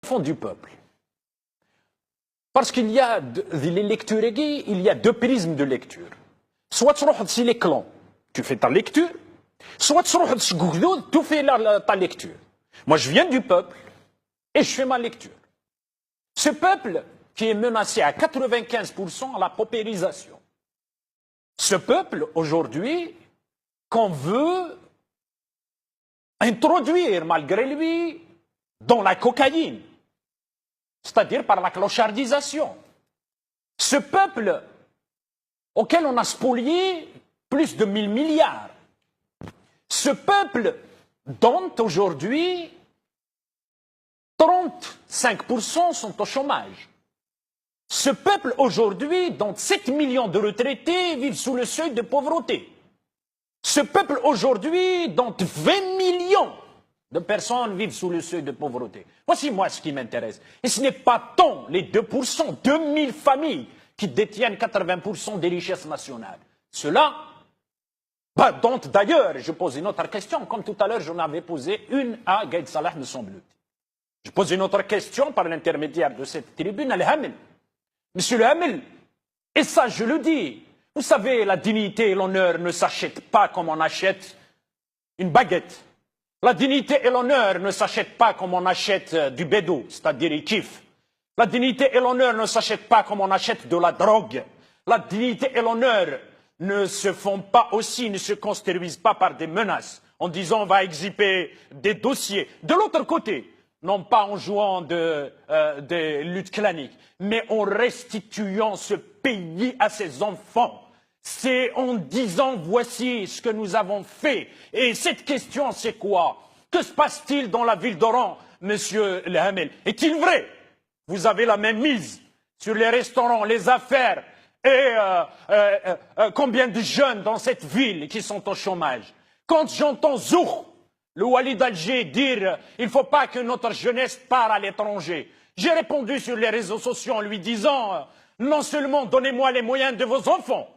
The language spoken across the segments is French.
fond du peuple. Parce qu'il y a les lectures, il y a deux prismes de lecture. Soit tu vas sur les clans, tu fais ta lecture, soit tu vas sur Google, tu fais ta lecture. Moi, je viens du peuple et je fais ma lecture. Ce peuple qui est menacé à 95% à la paupérisation. Ce peuple, aujourd'hui, qu'on veut introduire, malgré lui, dans la cocaïne, c'est-à-dire par la clochardisation. Ce peuple auquel on a spolié plus de 1000 milliards. Ce peuple dont aujourd'hui 35% sont au chômage. Ce peuple aujourd'hui dont 7 millions de retraités vivent sous le seuil de pauvreté. Ce peuple aujourd'hui dont 20 millions de personnes vivent sous le seuil de pauvreté. Voici moi ce qui m'intéresse. Et ce n'est pas tant les 2%, 2000 familles qui détiennent 80% des richesses nationales. Cela, dont d'ailleurs, je pose une autre question, comme tout à l'heure j'en avais posé une à Gaïd Salah, me semble-t-il. Je pose une autre question par l'intermédiaire de cette tribune à l'Hamel. Monsieur le Hamel, et ça je le dis, vous savez, la dignité et l'honneur ne s'achètent pas comme on achète une baguette. La dignité et l'honneur ne s'achètent pas comme on achète du bédou, c'est-à-dire il kiffe. La dignité et l'honneur ne s'achètent pas comme on achète de la drogue. La dignité et l'honneur ne se font pas aussi, ne se construisent pas par des menaces, en disant on va exhiber des dossiers. De l'autre côté, non pas en jouant de lutte clanique, mais en restituant ce pays à ses enfants. C'est en disant voici ce que nous avons fait. Et cette question, c'est quoi? Que se passe-t-il dans la ville d'Oran, monsieur Le Hamel? Est-il vrai? Vous avez la même mise sur les restaurants, les affaires et combien de jeunes dans cette ville qui sont au chômage? Quand j'entends Zouk, le Wali d'Alger, dire il ne faut pas que notre jeunesse parte à l'étranger, j'ai répondu sur les réseaux sociaux en lui disant non seulement donnez-moi les moyens de vos enfants,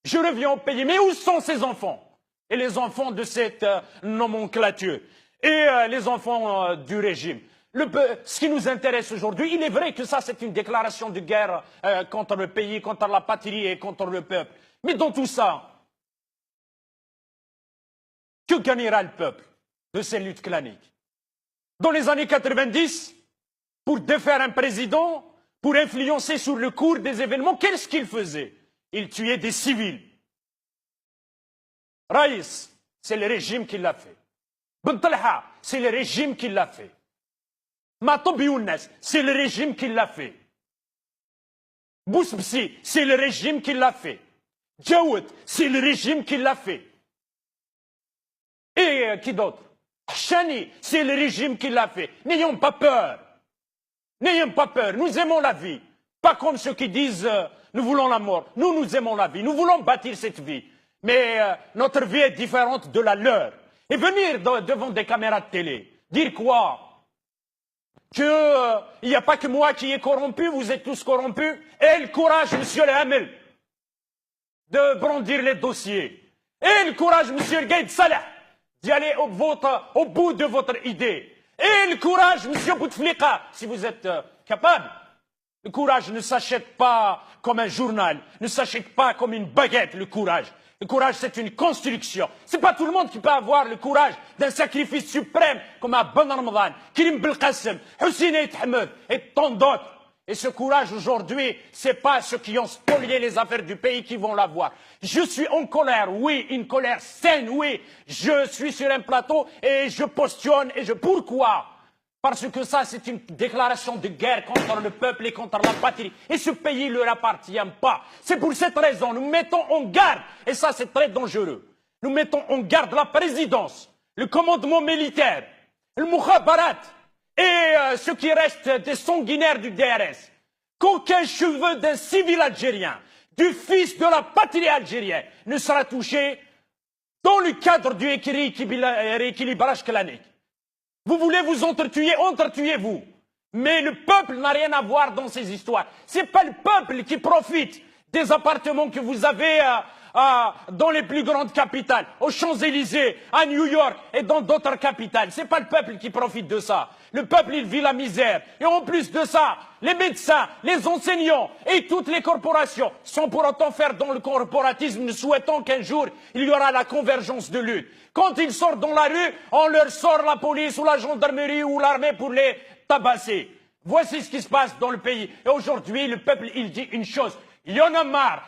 je reviens au pays, mais où sont ces enfants? Et les enfants de cette nomenclature et les enfants du régime. Ce qui nous intéresse aujourd'hui, il est vrai que ça c'est une déclaration de guerre contre le pays, contre la patrie et contre le peuple. Mais dans tout ça, que gagnera le peuple de ces luttes claniques? Dans les années 90, pour défaire un président, pour influencer sur le cours des événements, qu'est-ce qu'il faisait? Il tuait des civils. Raïs, c'est le régime qui l'a fait. Ben Talha, c'est le régime qui l'a fait. Matoub Younes, c'est le régime qui l'a fait. Boussbsi, c'est le régime qui l'a fait. Djaoud, c'est le régime qui l'a fait. Et qui d'autre? Chani, c'est le régime qui l'a fait. N'ayons pas peur. N'ayons pas peur. Nous aimons la vie. Pas comme ceux qui disent nous voulons la mort. Nous, nous aimons la vie. nous voulons bâtir cette vie. Mais notre vie est différente de la leur. Et venir devant des caméras de télé, dire quoi? Qu'il n'y a pas que moi qui est corrompu, vous êtes tous corrompus. Et le courage, monsieur le Hamel, de brandir les dossiers. Et le courage, monsieur le Gaïd Salah, d'y aller au bout de votre idée. Et le courage, monsieur Bouteflika, si vous êtes capable. Le courage ne s'achète pas comme un journal, ne s'achète pas comme une baguette, le courage. Le courage, c'est une construction. Ce n'est pas tout le monde qui peut avoir le courage d'un sacrifice suprême comme à Ben Ramadan, Kirim Belkacem, Hussein et Ahmed et tant d'autres. Et ce courage aujourd'hui, ce n'est pas ceux qui ont spolié les affaires du pays qui vont l'avoir. Je suis en colère, oui, une colère saine, oui. Je suis sur un plateau et je postionne Pourquoi? Parce que ça, c'est une déclaration de guerre contre le peuple et contre la patrie. Et ce pays ne leur appartient pas. C'est pour cette raison, nous mettons en garde, et ça c'est très dangereux, nous mettons en garde la présidence, le commandement militaire, le Moukhabarat et ce qui reste des sanguinaires du DRS. Qu'aucun cheveu d'un civil algérien, du fils de la patrie algérienne, ne sera touché dans le cadre du rééquilibrage clanique. Vous voulez vous entretuer, entretuez-vous. Mais le peuple n'a rien à voir dans ces histoires. Ce n'est pas le peuple qui profite des appartements que vous avez dans les plus grandes capitales, aux Champs-Élysées, à New York et dans d'autres capitales. C'est pas le peuple qui profite de ça. Le peuple, il vit la misère. Et en plus de ça, les médecins, les enseignants et toutes les corporations, sans pour autant faire dans le corporatisme, souhaitant qu'un jour, il y aura la convergence de lutte. Quand ils sortent dans la rue, on leur sort la police ou la gendarmerie ou l'armée pour les tabasser. Voici ce qui se passe dans le pays. Et aujourd'hui, le peuple, il dit une chose. Il y en a marre